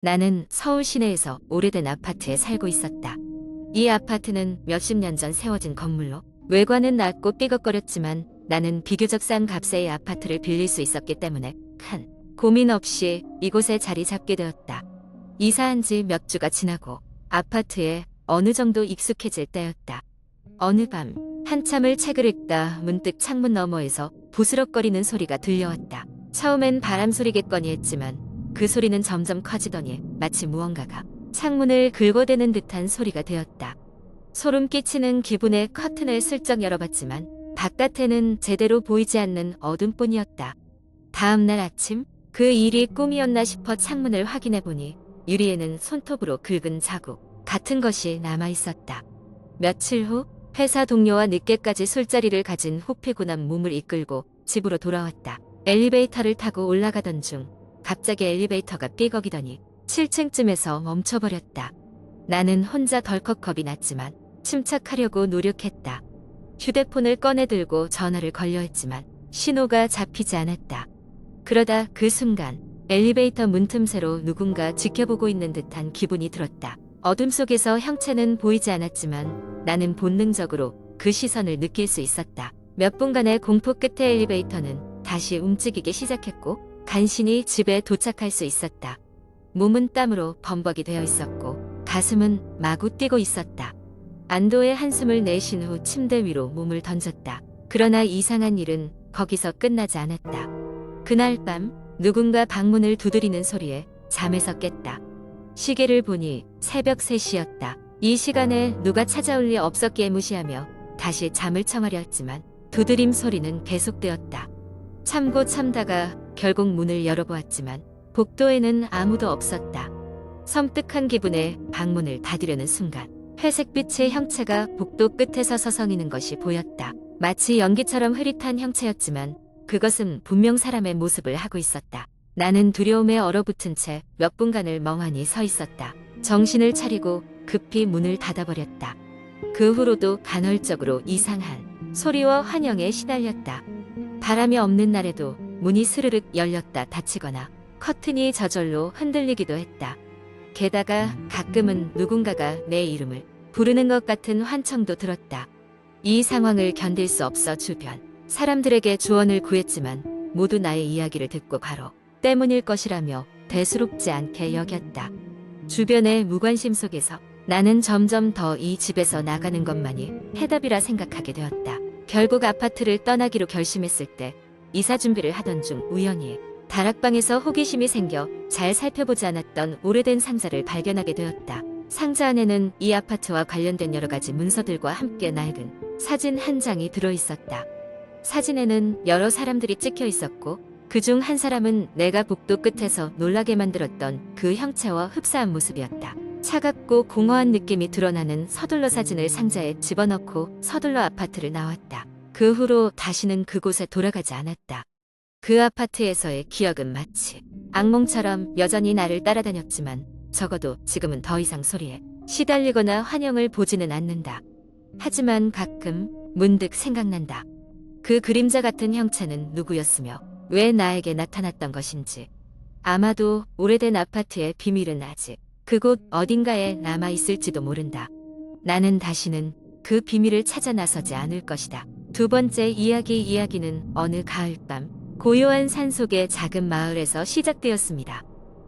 나는 서울 시내에서 오래된 아파트에 살고 있었다. 이 아파트는 몇십 년 전 세워진 건물로 외관은 낡고 삐걱거렸지만 나는 비교적 싼 값의 아파트를 빌릴 수 있었기 때문에 큰 고민 없이 이곳에 자리 잡게 되었다. 이사한 지 몇 주가 지나고 아파트에 어느 정도 익숙해질 때였다. 어느 밤 한참을 책을 읽다 문득 창문 너머에서 부스럭거리는 소리가 들려왔다. 처음엔 바람 소리겠거니 했지만 그 소리는 점점 커지더니 마치 무언가가 창문을 긁어대는 듯한 소리가 되었다. 소름 끼치는 기분에 커튼을 슬쩍 열어봤지만 바깥에는 제대로 보이지 않는 어둠뿐이었다. 다음 날 아침 그 일이 꿈이었나 싶어 창문을 확인해보니 유리에는 손톱으로 긁은 자국 같은 것이 남아있었다. 며칠 후 회사 동료와 늦게까지 술자리를 가진 후 피곤한 몸을 이끌고 집으로 돌아왔다. 엘리베이터를 타고 올라가던 중 갑자기 엘리베이터가 삐걱이더니 7층쯤에서 멈춰버렸다. 나는 혼자 덜컥 겁이 났지만 침착하려고 노력했다. 휴대폰을 꺼내들고 전화를 걸려 했지만 신호가 잡히지 않았다. 그러다 그 순간 엘리베이터 문틈새로 누군가 지켜보고 있는 듯한 기분이 들었다. 어둠 속에서 형체는 보이지 않았지만 나는 본능적으로 그 시선을 느낄 수 있었다. 몇 분간의 공포 끝에 엘리베이터는 다시 움직이기 시작했고 간신히 집에 도착할 수 있었다. 몸은 땀으로 범벅이 되어 있었고 가슴은 마구 뛰고 있었다. 안도의 한숨을 내쉰 후 침대 위로 몸을 던졌다. 그러나 이상한 일은 거기서 끝나지 않았다. 그날 밤 누군가 방문을 두드리는 소리에 잠에서 깼다. 시계를 보니 새벽 3시였다. 이 시간에 누가 찾아올 리 없었기에 무시하며 다시 잠을 청하려 했지만 두드림 소리는 계속되었다. 참고 참다가 결국 문을 열어보았지만 복도에는 아무도 없었다. 섬뜩한 기분에 방문을 닫으려는 순간 회색빛의 형체가 복도 끝에서 서성이는 것이 보였다. 마치 연기처럼 흐릿한 형체였지만 그것은 분명 사람의 모습을 하고 있었다. 나는 두려움에 얼어붙은 채 몇 분간을 멍하니 서 있었다. 정신을 차리고 급히 문을 닫아버렸다. 그 후로도 간헐적으로 이상한 소리와 환영에 시달렸다. 바람이 없는 날에도 문이 스르륵 열렸다 닫히거나 커튼이 저절로 흔들리기도 했다. 게다가 가끔은 누군가가 내 이름을 부르는 것 같은 환청도 들었다. 이 상황을 견딜 수 없어 주변 사람들에게 조언을 구했지만 모두 나의 이야기를 듣고 바로 때문일 것이라며 대수롭지 않게 여겼다. 주변의 무관심 속에서 나는 점점 더 이 집에서 나가는 것만이 해답이라 생각하게 되었다. 결국 아파트를 떠나기로 결심했을 때 이사 준비를 하던 중 우연히 다락방에서 호기심이 생겨 잘 살펴보지 않았던 오래된 상자를 발견하게 되었다. 상자 안에는 이 아파트와 관련된 여러 가지 문서들과 함께 낡은 사진 한 장이 들어있었다. 사진에는 여러 사람들이 찍혀 있었고 그중 한 사람은 내가 복도 끝에서 놀라게 만들었던 그 형체와 흡사한 모습이었다. 차갑고 공허한 느낌이 드러나는 서둘러 사진을 상자에 집어넣고 서둘러 아파트를 나왔다. 그 후로 다시는 그곳에 돌아가지 않았다. 그 아파트에서의 기억은 마치 악몽처럼 여전히 나를 따라다녔지만 적어도 지금은 더 이상 소리에 시달리거나 환영을 보지는 않는다. 하지만 가끔 문득 생각난다. 그 그림자 같은 형체는 누구였으며 왜 나에게 나타났던 것인지. 아마도 오래된 아파트의 비밀은 아직 그곳 어딘가에 남아있을지도 모른다. 나는 다시는 그 비밀을 찾아 나서지 않을 것이다. 두 번째 이야기는 어느 가을밤 고요한 산속의 작은 마을에서 시작되었습니다.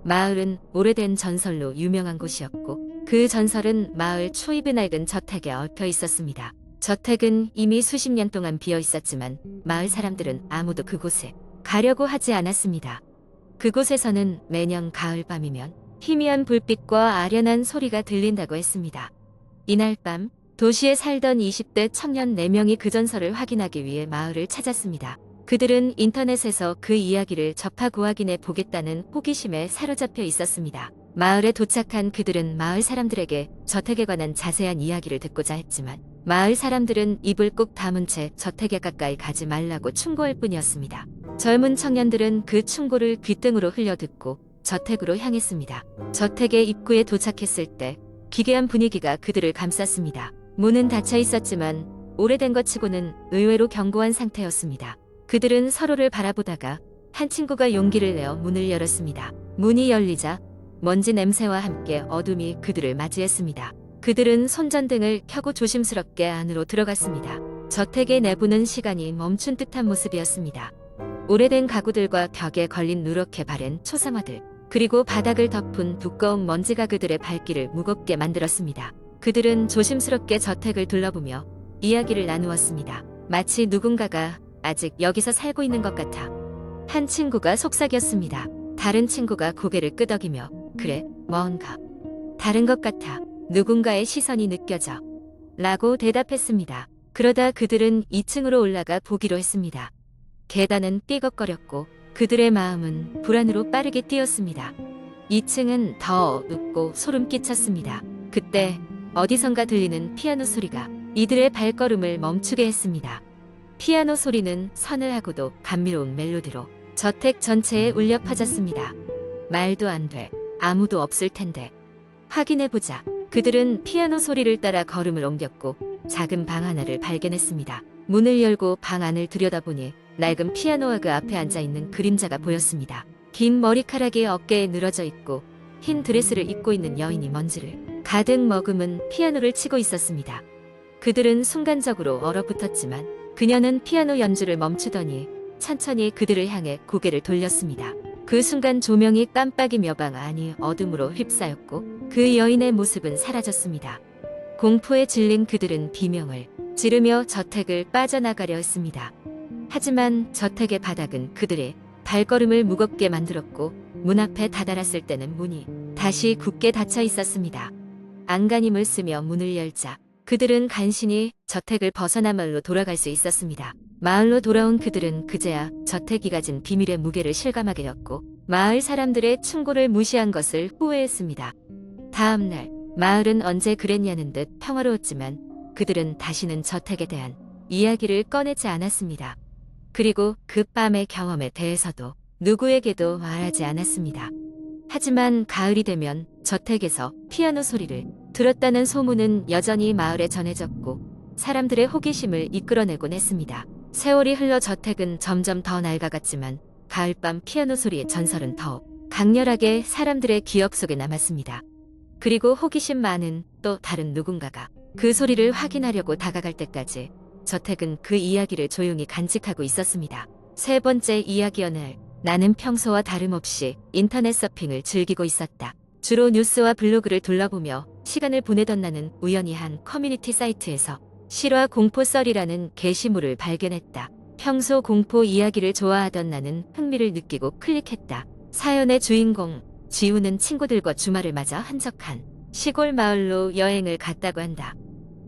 마을은 오래된 전설로 유명한 곳이었고 그 전설은 마을 초입의 낡은 저택에 얽혀 있었습니다. 저택은 이미 수십 년 동안 비어 있었지만 마을 사람들은 아무도 그곳에 가려고 하지 않았습니다. 그곳에서는 매년 가을밤이면 희미한 불빛과 아련한 소리가 들린다고 했습니다. 이날 밤 도시에 살던 20대 청년 4명이 그 전설을 확인하기 위해 마을을 찾았습니다. 그들은 인터넷에서 그 이야기를 접하고 확인해 보겠다는 호기심에 사로잡혀 있었습니다. 마을에 도착한 그들은 마을 사람들에게 저택에 관한 자세한 이야기를 듣고자 했지만 마을 사람들은 입을 꼭 다문 채 저택에 가까이 가지 말라고 충고할 뿐이었습니다. 젊은 청년들은 그 충고를 귓등으로 흘려듣고 저택으로 향했습니다. 저택의 입구에 도착했을 때 기괴한 분위기가 그들을 감쌌습니다. 문은 닫혀 있었지만 오래된 것 치고는 의외로 견고한 상태였습니다. 그들은 서로를 바라보다가 한 친구가 용기를 내어 문을 열었습니다. 문이 열리자 먼지 냄새와 함께 어둠이 그들을 맞이했습니다. 그들은 손전등을 켜고 조심스럽게 안으로 들어갔습니다. 저택의 내부는 시간이 멈춘 듯한 모습이었습니다. 오래된 가구들과 벽에 걸린 누렇게 바랜 초상화들, 그리고 바닥을 덮은 두꺼운 먼지가 그들의 발길을 무겁게 만들었습니다. 그들은 조심스럽게 저택을 둘러보며 이야기를 나누었습니다. 마치 누군가가 아직 여기서 살고 있는 것 같아. 한 친구가 속삭였습니다. 다른 친구가 고개를 끄덕이며 그래, 뭔가 다른 것 같아. 누군가의 시선이 느껴져. 라고 대답했습니다. 그러다 그들은 2층으로 올라가 보기로 했습니다. 계단은 삐걱거렸고 그들의 마음은 불안으로 빠르게 뛰었습니다. 2층은 더 어둡고 소름 끼쳤습니다. 그때 어디선가 들리는 피아노 소리가 이들의 발걸음을 멈추게 했습니다. 피아노 소리는 서늘하고도 감미로운 멜로디로 저택 전체에 울려 퍼졌습니다. 말도 안 돼. 아무도 없을 텐데. 확인해보자. 그들은 피아노 소리를 따라 걸음을 옮겼고 작은 방 하나를 발견했습니다. 문을 열고 방 안을 들여다보니 낡은 피아노와 그 앞에 앉아있는 그림자가 보였습니다. 긴 머리카락이 어깨에 늘어져 있고 흰 드레스를 입고 있는 여인이 먼지를 가득 머금은 피아노를 치고 있었습니다. 그들은 순간적으로 얼어붙었지만 그녀는 피아노 연주를 멈추더니 천천히 그들을 향해 고개를 돌렸습니다. 그 순간 조명이 깜빡이며 방 안이 어둠으로 휩싸였고 그 여인의 모습은 사라졌습니다. 공포에 질린 그들은 비명을 지르며 저택을 빠져나가려 했습니다. 하지만 저택의 바닥은 그들의 발걸음을 무겁게 만들었고 문 앞에 다다랐을 때는 문이 다시 굳게 닫혀 있었습니다. 안간힘을 쓰며 문을 열자 그들은 간신히 저택을 벗어나 마을로 돌아갈 수 있었습니다. 마을로 돌아온 그들은 그제야 저택이 가진 비밀의 무게를 실감하게 되었고 마을 사람들의 충고를 무시한 것을 후회했습니다. 다음 날 마을은 언제 그랬냐는 듯 평화로웠지만 그들은 다시는 저택에 대한 이야기를 꺼내지 않았습니다. 그리고 그 밤의 경험에 대해서도 누구에게도 말하지 않았습니다. 하지만 가을이 되면 저택에서 피아노 소리를 들었다는 소문은 여전히 마을에 전해졌고 사람들의 호기심을 이끌어내곤 했습니다. 세월이 흘러 저택은 점점 더 낡아갔지만 가을밤 피아노 소리의 전설은 더욱 강렬하게 사람들의 기억 속에 남았습니다. 그리고 호기심 많은 또 다른 누군가가 그 소리를 확인하려고 다가갈 때까지 저택은 그 이야기를 조용히 간직하고 있었습니다. 세 번째 이야기. 어느 날 나는 평소와 다름없이 인터넷 서핑을 즐기고 있었다. 주로 뉴스와 블로그를 둘러보며 시간을 보내던 나는 우연히 한 커뮤니티 사이트에서 실화 공포 썰이라는 게시물을 발견했다. 평소 공포 이야기를 좋아하던 나는 흥미를 느끼고 클릭했다. 사연의 주인공 지우는 친구들과 주말을 맞아 한적한 시골 마을로 여행을 갔다고 한다.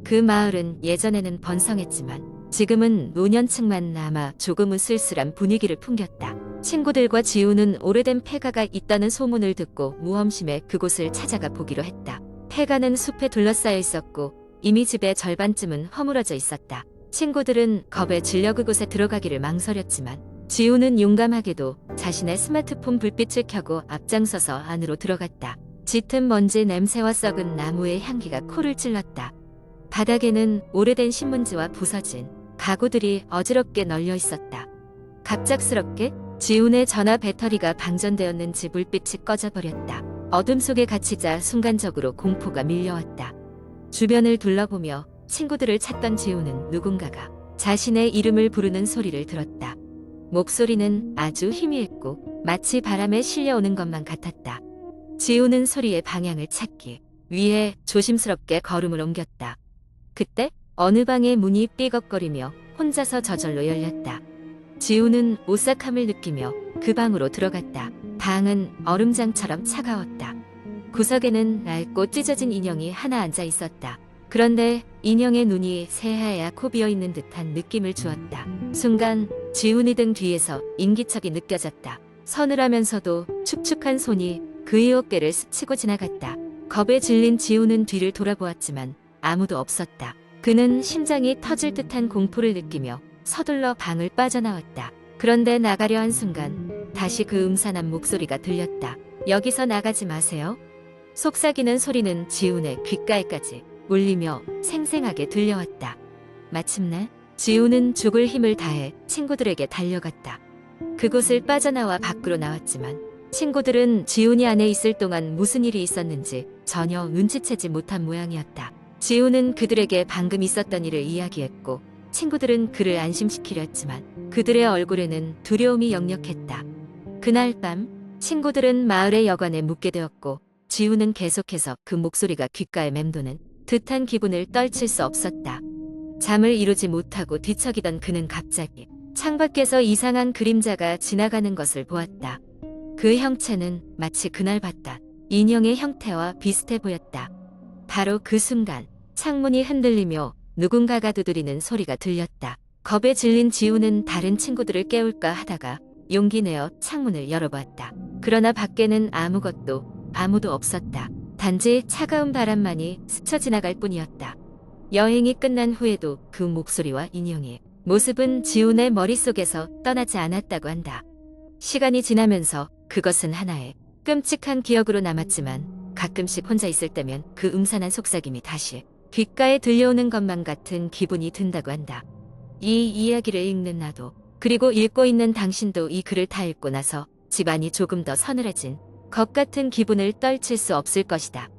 그 마을은 예전에는 번성했지만 지금은 노년층만 남아 조금은 쓸쓸한 분위기를 풍겼다. 친구들과 지우는 오래된 폐가가 있다는 소문을 듣고 무엄심해 그곳을 찾아가 보기로 했다. 폐가는 숲에 둘러싸여 있었고 이미 집의 절반쯤은 허물어져 있었다. 친구들은 겁에 질려 그곳에 들어가기를 망설였지만 지우는 용감하게도 자신의 스마트폰 불빛을 켜고 앞장서서 안으로 들어갔다. 짙은 먼지 냄새와 썩은 나무의 향기가 코를 찔렀다. 바닥에는 오래된 신문지와 부서진 가구들이 어지럽게 널려 있었다. 갑작스럽게 지훈의 전화 배터리가 방전되었는지 불빛이 꺼져버렸다. 어둠 속에 갇히자 순간적으로 공포가 밀려왔다. 주변을 둘러보며 친구들을 찾던 지훈은 누군가가 자신의 이름을 부르는 소리를 들었다. 목소리는 아주 희미했고 마치 바람에 실려오는 것만 같았다. 지훈은 소리의 방향을 찾기 위해 조심스럽게 걸음을 옮겼다. 그때 어느 방의 문이 삐걱거리며 혼자서 저절로 열렸다. 지훈은 오싹함을 느끼며 그 방으로 들어갔다. 방은 얼음장처럼 차가웠다. 구석에는 낡고 찢어진 인형이 하나 앉아 있었다. 그런데 인형의 눈이 새하얗고 비어있는 듯한 느낌을 주었다. 순간 지훈이 등 뒤에서 인기척이 느껴졌다. 서늘하면서도 축축한 손이 그의 어깨를 스치고 지나갔다. 겁에 질린 지훈은 뒤를 돌아보았지만 아무도 없었다. 그는 심장이 터질 듯한 공포를 느끼며 서둘러 방을 빠져나왔다. 그런데 나가려 한 순간 다시 그 음산한 목소리가 들렸다. 여기서 나가지 마세요. 속삭이는 소리는 지훈의 귓가에까지 울리며 생생하게 들려왔다. 마침내 지훈은 죽을 힘을 다해 친구들에게 달려갔다. 그곳을 빠져나와 밖으로 나왔지만 친구들은 지훈이 안에 있을 동안 무슨 일이 있었는지 전혀 눈치채지 못한 모양이었다. 지훈은 그들에게 방금 있었던 일을 이야기했고 친구들은 그를 안심시키려 했지만 그들의 얼굴에는 두려움이 역력했다. 그날 밤 친구들은 마을의 여관에 묵게 되었고 지훈은 계속해서 그 목소리가 귓가에 맴도는 듯한 기분을 떨칠 수 없었다. 잠을 이루지 못하고 뒤척이던 그는 갑자기 창밖에서 이상한 그림자가 지나가는 것을 보았다. 그 형체는 마치 그날 봤던 인형의 형태와 비슷해 보였다. 바로 그 순간 창문이 흔들리며 누군가가 두드리는 소리가 들렸다. 겁에 질린 지우는 다른 친구들을 깨울까 하다가 용기 내어 창문을 열어보았다. 그러나 밖에는 아무도 없었다. 단지 차가운 바람만이 스쳐 지나갈 뿐이었다. 여행이 끝난 후에도 그 목소리와 인형의 모습은 지훈의 머릿속에서 떠나지 않았다고 한다. 시간이 지나면서 그것은 하나의 끔찍한 기억으로 남았지만 가끔씩 혼자 있을 때면 그 음산한 속삭임이 다시 귓가에 들려오는 것만 같은 기분이 든다고 한다. 이 이야기를 읽는 나도 그리고 읽고 있는 당신도 이 글을 다 읽고 나서 집안이 조금 더 서늘해진 것 같은 기분을 떨칠 수 없을 것이다.